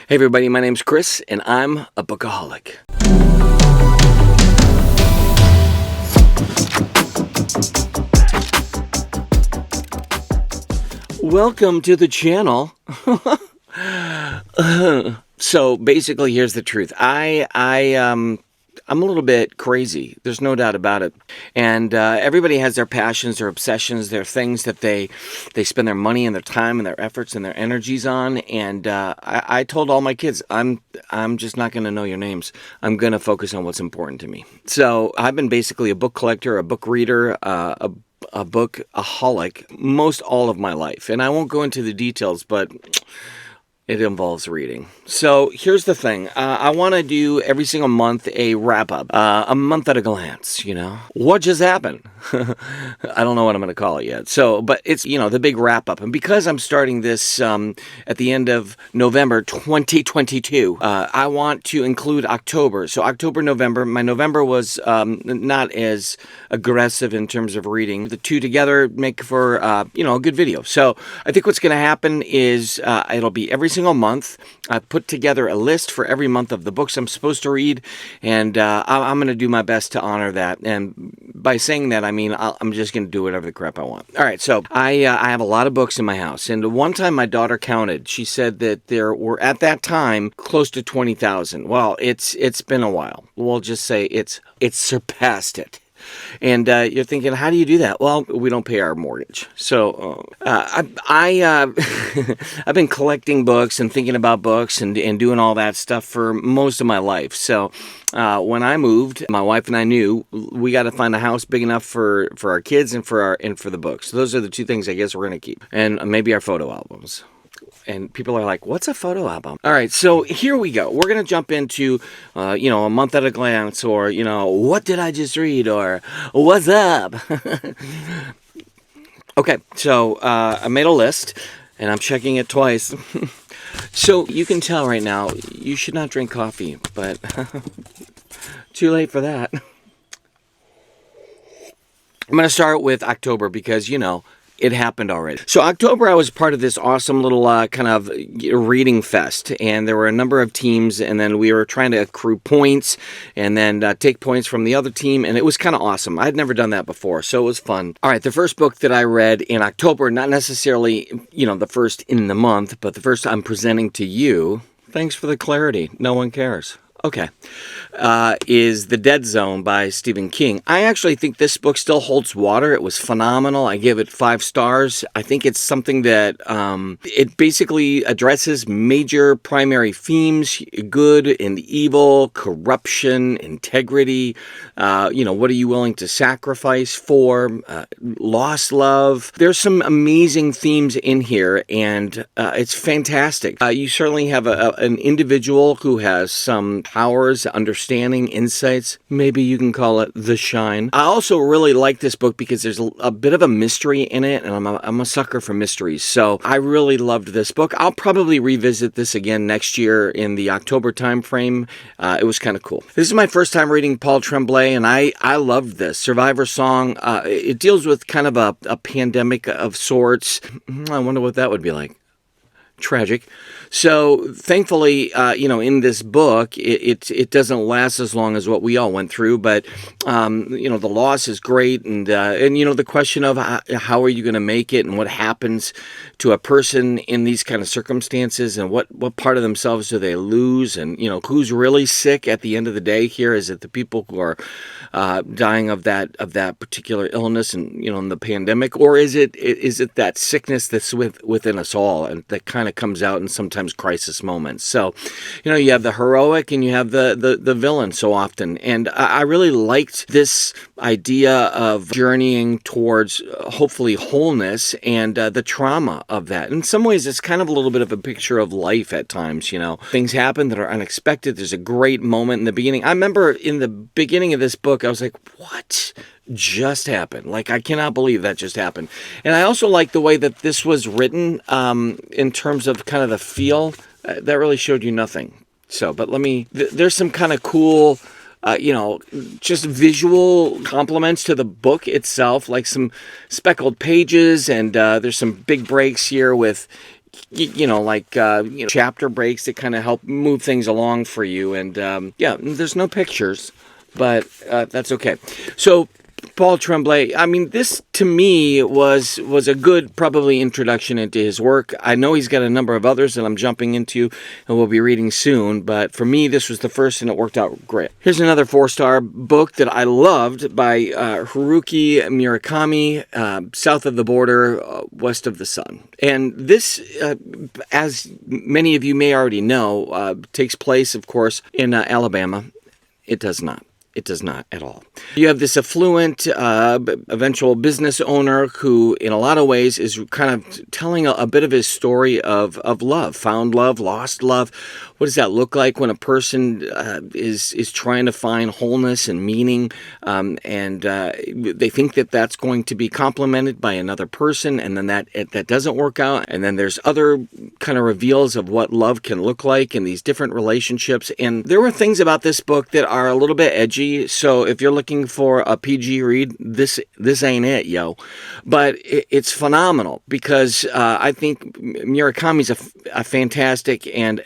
Hey everybody, my name's Chris, and I'm a Bookaholic. Welcome to the channel. So basically, here's the truth. I'm a little bit crazy. There's no doubt about it. And everybody has their passions, their obsessions, their things that they spend their money and their time and their efforts and their energies on. And I told all my kids, I'm just not going to know your names. I'm going to focus on what's important to me. So I've been basically a book collector, a book reader, a bookaholic most all of my life. And I won't go into the details, but it involves reading. So here's the thing. I want to do every single month a wrap-up, a month at a glance, What just happened? I don't know what I'm going to call it yet. So, but it's, the big wrap-up. And because I'm starting this at the end of November 2022, I want to include October. So October, November. My November was not as aggressive in terms of reading. The two together make for, a good video. So I think what's going to happen is it'll be every single month. I put together a list for every month of the books I'm supposed to read, and I'm going to do my best to honor that. And by saying that, I mean I'm just going to do whatever the crap I want. All right, so I have a lot of books in my house, and one time my daughter counted. She said that there were at that time close to 20,000. Well, it's been a while. We'll just say it's surpassed it. And you're thinking, how do you do that? Well, we don't pay our mortgage. So I've been collecting books and thinking about books and doing all that stuff for most of my life. So when I moved, my wife and I knew we got to find a house big enough for our kids and for the books. So those are the two things I guess we're going to keep. And maybe our photo albums. And people are like, what's a photo album? All right, so here we go. We're going to jump into, a month at a glance, or, what did I just read, or what's up? Okay, so I made a list, and I'm checking it twice. So you can tell right now, you should not drink coffee, but too late for that. I'm going to start with October because, it happened already. So October, I was part of this awesome little kind of reading fest, and there were a number of teams, and then we were trying to accrue points, and then take points from the other team, and it was kind of awesome. I'd never done that before, so it was fun. All right, the first book that I read in October, not necessarily, the first in the month, but the first I'm presenting to you, thanks for the clarity, no one cares. Okay, is The Dead Zone by Stephen King. I actually think this book still holds water. It was phenomenal. I give it 5 stars. I think it's something that it basically addresses major primary themes: good and evil, corruption, integrity. What are you willing to sacrifice for? Lost love. There's some amazing themes in here, and it's fantastic. You certainly have an individual who has some powers, understanding, insights. Maybe you can call it the shine. I also really like this book because there's a bit of a mystery in it, and I'm a sucker for mysteries. So I really loved this book. I'll probably revisit this again next year in the October time frame. It was kind of cool. This is my first time reading Paul Tremblay, and I loved this. Survivor Song. It deals with kind of a pandemic of sorts. I wonder what that would be like. Tragic. So thankfully, in this book, it doesn't last as long as what we all went through, but, the loss is great. And the question of how are you going to make it and what happens to a person in these kind of circumstances, and what part of themselves do they lose, and, who's really sick at the end of the day here? Is it the people who are dying of that particular illness and, in the pandemic, or is it that sickness that's within us all, and that kind of comes out in sometimes crisis moments? So, you have the heroic and you have the villain so often. And I really liked this idea of journeying towards hopefully wholeness and the trauma of that. In some ways, it's kind of a little bit of a picture of life at times, Things happen that are unexpected. There's a great moment in the beginning. I remember in the beginning of this book, I was like, what just happened? Like, I cannot believe that just happened. And I also like the way that this was written in terms of kind of the feel. That really showed you nothing. So, but there's some kind of cool, just visual compliments to the book itself, like some speckled pages, and there's some big breaks here with, chapter breaks that kind of help move things along for you. And there's no pictures, but that's okay. So Paul Tremblay, I mean, this to me was a good probably introduction into his work. I know he's got a number of others that I'm jumping into and we'll be reading soon, but for me this was the first and it worked out great. Here's another 4-star book that I loved by Haruki Murakami, South of the Border, West of the Sun. And this, as many of you may already know, takes place, of course, in Alabama. It does not. It does not at all. You have this affluent, eventual business owner who, in a lot of ways, is kind of telling a bit of his story of love, found love, lost love. What does that look like when a person is trying to find wholeness and meaning, and they think that that's going to be complemented by another person, and then that doesn't work out, and then there's other kind of reveals of what love can look like in these different relationships. And there were things about this book that are a little bit edgy. So if you're looking for a PG read, this ain't it, yo. But it's phenomenal because I think Murakami's a fantastic and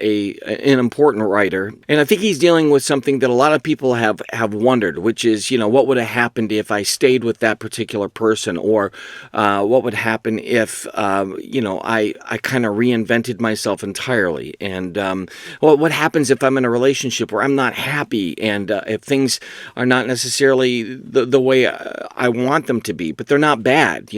an important writer, and I think he's dealing with something that a lot of people have wondered, which is, what would have happened if I stayed with that particular person, or what would happen if I kind of reinvented myself entirely, and what happens if I'm in a relationship where I'm not happy, and if things are not necessarily the way I want them to be, but they're not bad,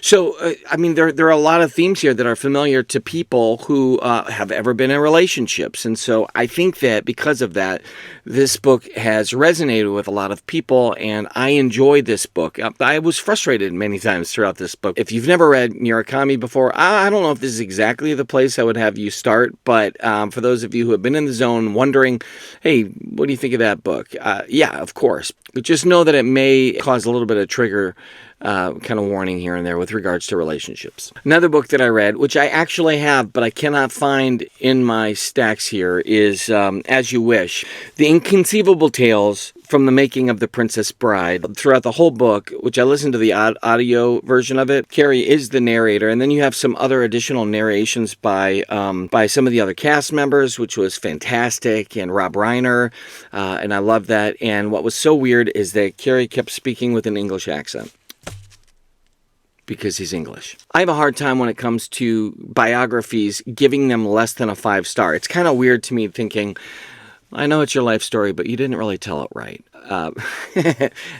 So, I mean, there are a lot of themes here that are familiar to people who have ever been in relationships. And so I think that because of that, this book has resonated with a lot of people, and I enjoyed this book. I was frustrated many times throughout this book. If you've never read Murakami before, I don't know if this is exactly the place I would have you start, but for those of you who have been in the zone wondering, hey, what do you think of that book? Yeah, of course. But just know that it may cause a little bit of trigger kind of warning here and there with regards to relationships. Another book that I read, which I actually have, but I cannot find in my stacks here, is As You Wish. The Inconceivable Tales from the Making of the Princess Bride. Throughout the whole book, which I listened to the audio version of it, Carrie is the narrator, and then you have some other additional narrations by some of the other cast members, which was fantastic, and Rob Reiner, and I love that. And what was so weird is that Carrie kept speaking with an English accent, because he's English. I have a hard time when it comes to biographies giving them less than a 5-star. It's kind of weird to me thinking, I know it's your life story, but you didn't really tell it right.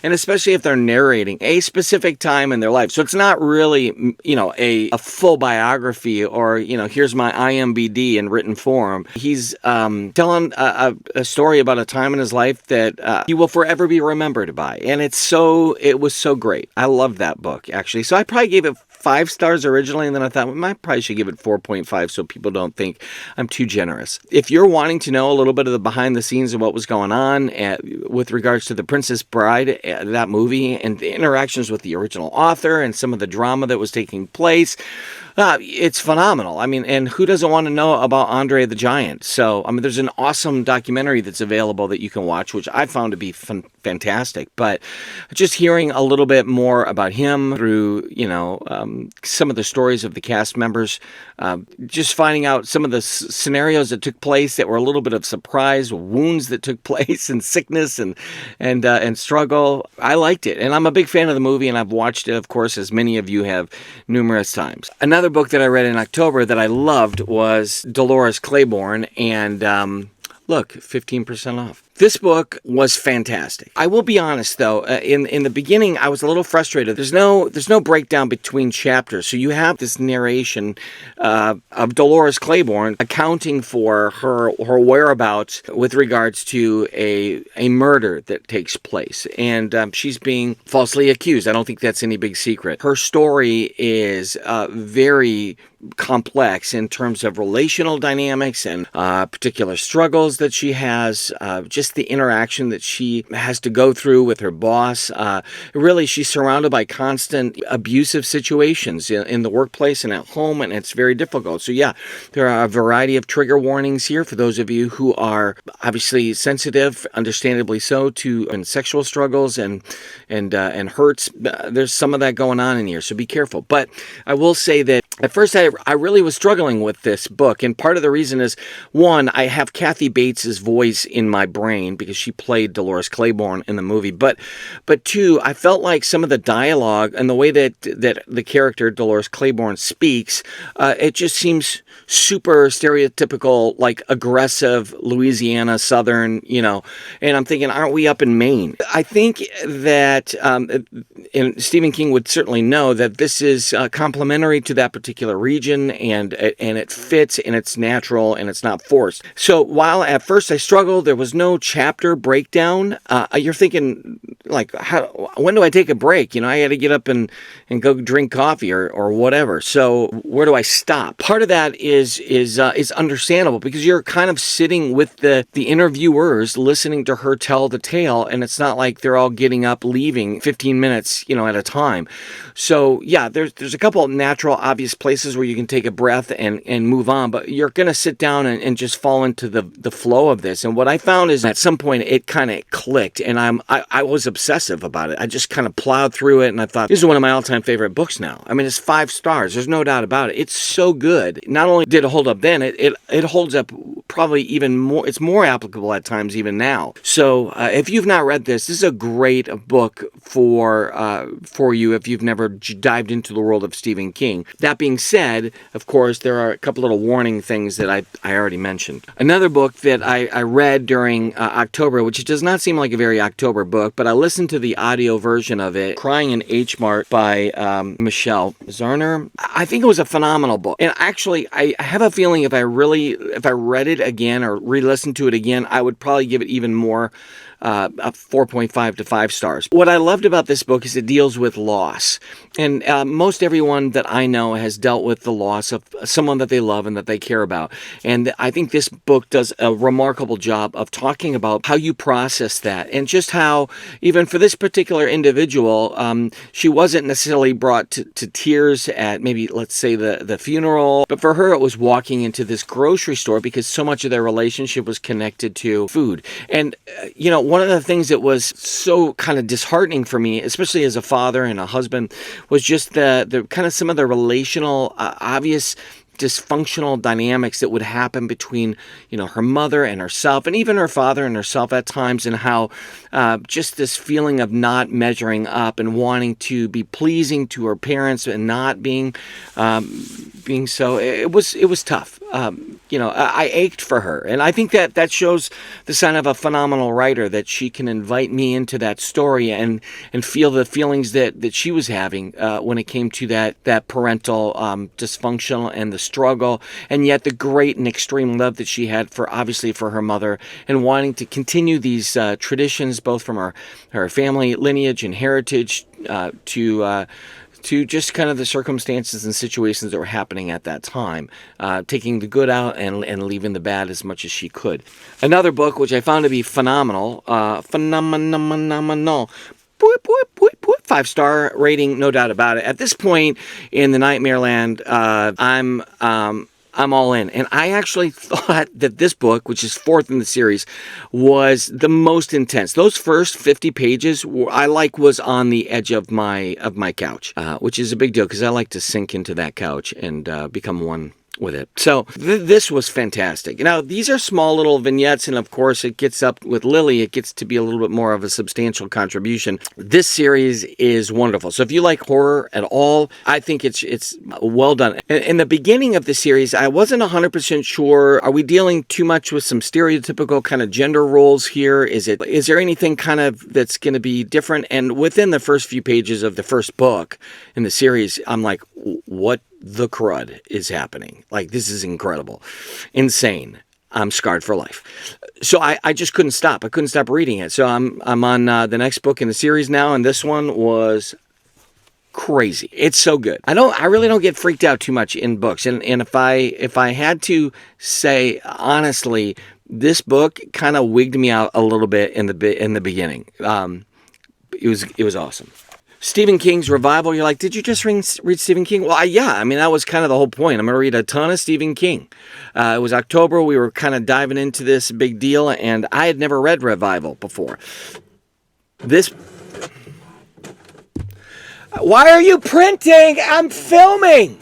And especially if they're narrating a specific time in their life. So it's not really, a full biography or, here's my IMBD in written form. He's telling a story about a time in his life that he will forever be remembered by. And it was so great. I love that book, actually. So I probably gave it 5 stars originally, and then I thought, I probably should give it 4.5 so people don't think I'm too generous. If you're wanting to know a little bit of the behind the scenes of what was going on with regards to The Princess Bride, that movie, and the interactions with the original author and some of the drama that was taking place, it's phenomenal. I mean, and who doesn't want to know about Andre the Giant? So, there's an awesome documentary that's available that you can watch, which I found to be fantastic. But just hearing a little bit more about him through, some of the stories of the cast members, just finding out some of the scenarios that took place that were a little bit of surprise, wounds that took place, and sickness and struggle. I liked it, and I'm a big fan of the movie, and I've watched it, of course, as many of you have, numerous times. Another book that I read in October that I loved was Dolores Claiborne, and look, 15% off. This book was fantastic. I will be honest, though, in the beginning, I was a little frustrated. There's no breakdown between chapters, so you have this narration of Dolores Claiborne accounting for her whereabouts with regards to a murder that takes place, and she's being falsely accused. I don't think that's any big secret. Her story is very complex in terms of relational dynamics and particular struggles that she has, just just the interaction that she has to go through with her boss. Really, she's surrounded by constant abusive situations in the workplace and at home, and it's very difficult. So yeah, there are a variety of trigger warnings here for those of you who are obviously sensitive, understandably so, to sexual struggles and hurts. There's some of that going on in here, so be careful. But I will say that at first I really was struggling with this book, and part of the reason is, one, I have Kathy Bates's voice in my brain because she played Dolores Claiborne in the movie, but two, I felt like some of the dialogue and the way that the character Dolores Claiborne speaks, it just seems super stereotypical, like aggressive Louisiana Southern, and I'm thinking, aren't we up in Maine? I think that, and Stephen King would certainly know that this is complementary to that particular region, and it fits, and it's natural, and it's not forced. So while at first I struggled, there was no chapter breakdown. You're thinking, like, when do I take a break? I had to get up and go drink coffee or whatever. So where do I stop? Part of that is understandable because you're kind of sitting with the interviewers, listening to her tell the tale, and it's not like they're all getting up, leaving 15 minutes, at a time. So yeah, there's a couple of natural, obvious places where you can take a breath and move on, but you're going to sit down and just fall into the flow of this. And what I found is at some point it kind of clicked, and I was obsessive about it. I just kind of plowed through it, and I thought, this is one of my all-time favorite books now. I mean, it's 5 stars. There's no doubt about it. It's so good. Not only did it hold up then, it holds up probably even more. It's more applicable at times even now. So if you've not read this is a great book for you if you've never dived into the world of Stephen King. That being said, of course, there are a couple little warning things that I already mentioned. Another book that I read during October, which does not seem like a very October book, but I listened to the audio version of it, Crying in H Mart by Michelle Zarner. I think it was a phenomenal book. And actually, I have a feeling if I read it again or re-listened to it again, I would probably give it even more, a 4.5 to 5 stars. What I loved about this book is it deals with loss. And most everyone that I know has dealt with the loss of someone that they love and that they care about. And I think this book does a remarkable job of talking about how you process that, and just how, even for this particular individual, she wasn't necessarily brought to tears at maybe, let's say, the funeral, but for her it was walking into this grocery store because so much of their relationship was connected to food. And, one of the things that was so kind of disheartening for me, especially as a father and a husband, was just the kind of some of the relational, obvious dysfunctional dynamics that would happen between, her mother and herself, and even her father and herself at times, and how just this feeling of not measuring up and wanting to be pleasing to her parents and not being so. It was tough. I ached for her, and I think that shows the sign of a phenomenal writer, that she can invite me into that story and feel the feelings that she was having when it came to that parental dysfunction and the struggle, and yet the great and extreme love that she had for her mother, and wanting to continue these traditions both from her family lineage and heritage to just kind of the circumstances and situations that were happening at that time, taking the good out and leaving the bad as much as she could. Another book which I found to be phenomenal, 5-star rating, no doubt about it. At this point in the Nightmare Land, I'm all in. And I actually thought that this book, which is 4th in the series, was the most intense. Those first 50 pages was on the edge of my couch, which is a big deal because I like to sink into that couch and become one with it. So this was fantastic. Now, these are small little vignettes, and of course it gets up with Lily, it gets to be a little bit more of a substantial contribution. This series is wonderful. So if you like horror at all, I think it's well done. In the beginning of the series, I wasn't 100% sure, are we dealing too much with some stereotypical kind of gender roles here? Is there anything kind of that's going to be different? And within the first few pages of the first book in the series, I'm like, what the crud is happening? Like, this is incredible, insane. I'm scarred for life. So I just couldn't stop. I couldn't stop reading it. So I'm on the next book in the series now, and this one was crazy. It's so good. I really don't get freaked out too much in books, and if I had to say honestly, this book kind of wigged me out a little bit in the beginning. It was awesome. Stephen King's revival. You're like, did you just read Stephen King? Well, yeah. I mean, that was kind of the whole point. I'm going to read a ton of Stephen King. It was October. We were kind of diving into this big deal, and I had never read Revival before. Why are you printing? I'm filming.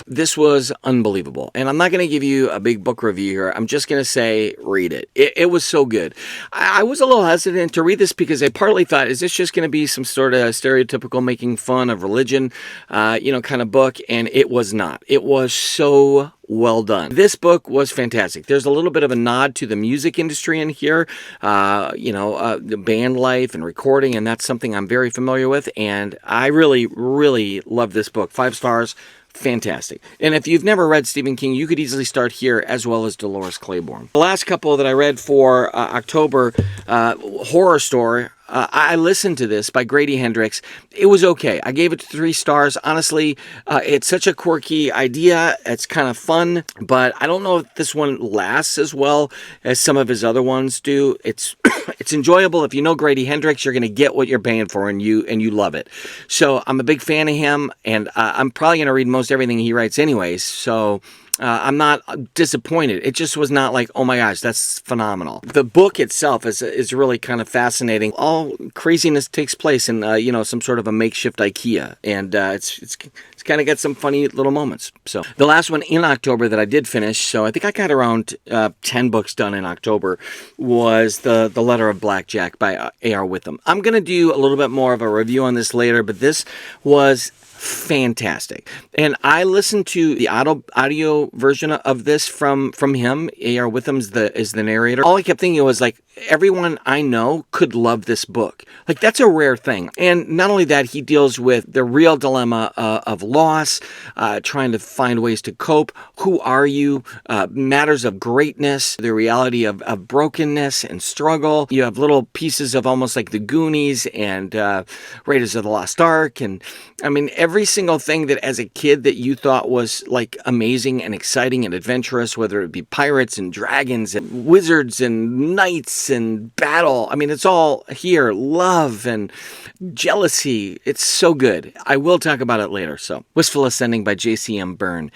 This was unbelievable. And I'm not going to give you a big book review here. I'm just going to say, read it. It was so good. I was a little hesitant to read this because I partly thought, is this just going to be some sort of stereotypical making fun of religion, kind of book? And it was not. It was so well done. This book was fantastic. There's a little bit of a nod to the music industry in here, the band life and recording, and that's something I'm very familiar with. And I really, really love this book. 5 stars. Fantastic. And if you've never read Stephen King, you could easily start here as well as Dolores Claiborne. The last couple that I read for October, Horror Store, I listened to this by Grady Hendrix. It was okay. I gave it 3 stars. Honestly, it's such a quirky idea. It's kind of fun, but I don't know if this one lasts as well as some of his other ones do. It's it's enjoyable. If you know Grady Hendrix, you're going to get what you're paying for, and you love it. So I'm a big fan of him, and I'm probably going to read most everything he writes anyways. So I'm not disappointed. It just was not like, oh my gosh, that's phenomenal. The book itself is really kind of fascinating. All craziness takes place in some sort of a makeshift IKEA, and it's kind of got some funny little moments. So the last one in October that I did finish, so I think I got around 10 books done in October, was the Letter of Blackjack by A.R. Witham. I'm gonna do a little bit more of a review on this later, but this was fantastic. And I listened to the audio version of this from him. A.R. Witham is the narrator. All I kept thinking was like, everyone I know could love this book. Like, that's a rare thing. And not only that, he deals with the real dilemma of loss, trying to find ways to cope. Who are you? Matters of greatness, the reality of brokenness and struggle. You have little pieces of almost like the Goonies and Raiders of the Lost Ark. And I mean, every single thing that as a kid that you thought was like amazing and exciting and adventurous, whether it be pirates and dragons and wizards and knights and battle. I mean, it's all here. Love and jealousy. It's so good. I will talk about it later. So, Blissful Ascending by J.C.M. Byrne.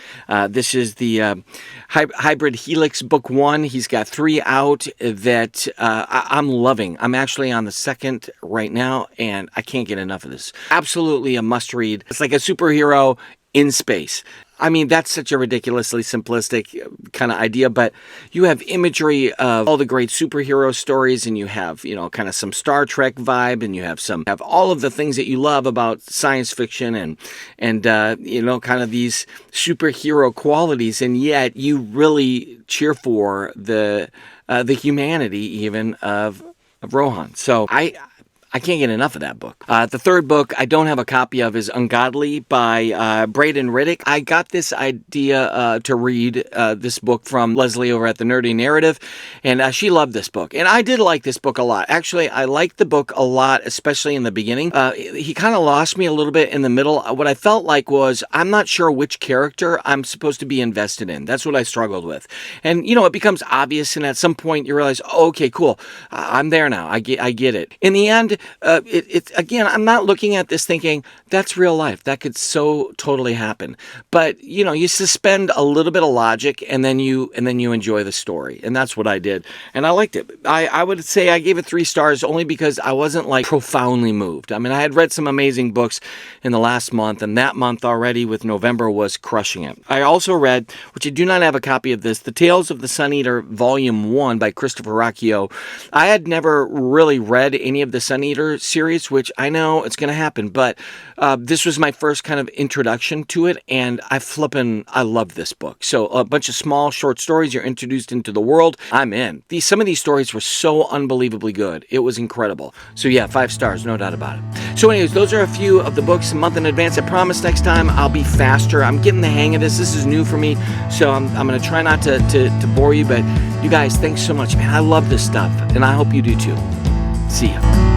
This is the Hybrid Helix Book 1. He's got 3 out that I'm loving. I'm actually on the 2nd right now, and I can't get enough of this. Absolutely a must read. It's like a superhero in space. I mean, that's such a ridiculously simplistic kind of idea, but you have imagery of all the great superhero stories, and you have, kind of some Star Trek vibe, and you have all of the things that you love about science fiction and kind of these superhero qualities, and yet you really cheer for the humanity even of Rohan. So I can't get enough of that book. The 3rd book I don't have a copy of is Ungodly by Braden Riddick. I got this idea to read this book from Leslie over at The Nerdy Narrative, and she loved this book. And I did like this book a lot. Actually, I liked the book a lot, especially in the beginning. He kind of lost me a little bit in the middle. What I felt like was, I'm not sure which character I'm supposed to be invested in. That's what I struggled with. And, it becomes obvious, and at some point you realize, oh, okay, cool. I'm there now. I get it. In the end, again, I'm not looking at this thinking that's real life. That could so totally happen. But you suspend a little bit of logic, and then you enjoy the story, and that's what I did, and I liked it. I would say I gave it 3 stars only because I wasn't like profoundly moved. I mean, I had read some amazing books in the last month, and that month already with November was crushing it. I also read, which I do not have a copy of this, The Tales of the Sun Eater Volume 1 by Christopher Rocchio. I had never really read any of the Sun Eater series, which I know it's going to happen, but this was my first kind of introduction to it, and I love this book. So a bunch of small short stories, you're introduced into the world. I'm in. Some of these stories were so unbelievably good. It was incredible. So yeah, 5 stars, no doubt about it. So anyways, those are a few of the books a month in advance. I promise next time I'll be faster. I'm getting the hang of this. This is new for me, so I'm going to try not to bore you, but you guys, thanks so much, man. I love this stuff, and I hope you do too. See ya.